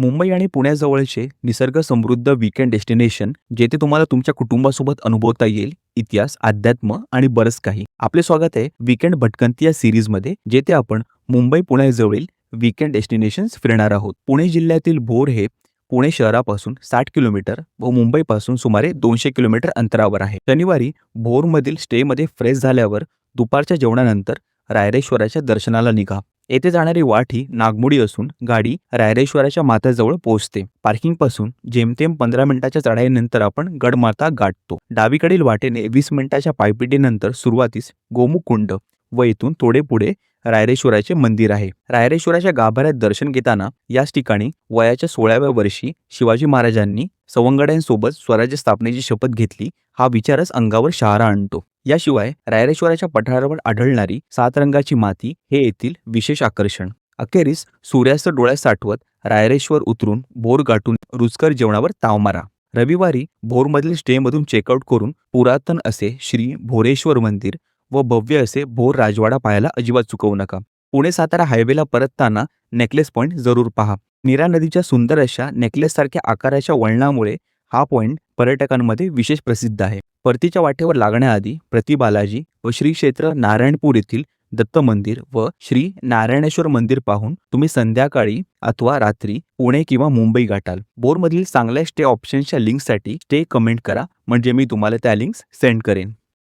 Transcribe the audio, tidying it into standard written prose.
मुंबई आणि पुण्याजवळचे निसर्ग समृद्ध वीकेंड डेस्टिनेशन जेथे तुम्हाला तुमच्या कुटुंबासोबत अनुभवता येईल इतिहास, अध्यात्म आणि बरंच काही. आपले स्वागत आहे वीकेंड भटकंती या सिरीजमध्ये, जेथे आपण मुंबई पुण्याजवळील वीकेंड डेस्टिनेशन्स फिरणार आहोत. पुणे जिल्ह्यातील भोर हे पुणे शहरापासून 60 किलोमीटर व मुंबईपासून सुमारे 200 किलोमीटर अंतरावर आहे. शनिवारी भोरमधील स्टेमध्ये फ्रेश झाल्यावर दुपारच्या जेवणानंतर रायरेश्वराच्या दर्शनाला निघा. येथे जाणारी वाट ही नागमोडी असून गाडी रायरेश्वराच्या माथ्याजवळ पोहोचते. पार्किंगपासून जेमतेम 15 मिनिटाच्या चढाईनंतर आपण गडमाथा गाठतो. डावीकडील वाटेने 20 मिनिटाच्या पायपिटीनंतर सुरुवातीस गोमुख कुंड व इथून थोडे पुढे रायरेश्वराचे मंदिर आहे. रायरेश्वराच्या गाभाऱ्यात दर्शन घेताना याच ठिकाणी वयाच्या 16व्या वर्षी शिवाजी महाराजांनी सवंगड्यांसोबत स्वराज्य स्थापनेची शपथ घेतली हा विचारच अंगावर शहारा आणतो. याशिवाय रायरेश्वराच्या पठारावर आढळणारी 7 रंगाची माती हे येथील विशेष आकर्षण. अखेरीस सूर्यास्त डोळ्यात साठवत रायरेश्वर उतरून भोर गाठून रुचकर जेवणावर ताव मारा. रविवारी भोरमधील स्टेमधून चेकआउट करून पुरातन असे श्री भोरेश्वर मंदिर व भव्य असे भोर राजवाडा पाहायला अजिबात चुकवू नका. पुणे सातारा हायवेला परतताना नेकलेस पॉइंट जरूर पहा. नीरा नदीच्या सुंदर अशा नेकलेस सारख्या आकाराच्या वळणामुळे हा पॉइंट पर्यटकांमध्ये विशेष प्रसिद्ध आहे. परतीच्या वाटेवर लागण्याआधी प्रति बालाजी व श्री क्षेत्र नारायणपूर येथील दत्त मंदिर व श्री नारायणेश्वर मंदिर पाहून तुम्ही संध्याकाळी अथवा रात्री पुणे किंवा मुंबई गाठाल. बोरमधील चांगल्या स्टे ऑप्शन्सच्या लिंकसाठी स्टे कमेंट करा, म्हणजे मी तुम्हाला त्या लिंक्स सेंड करेन.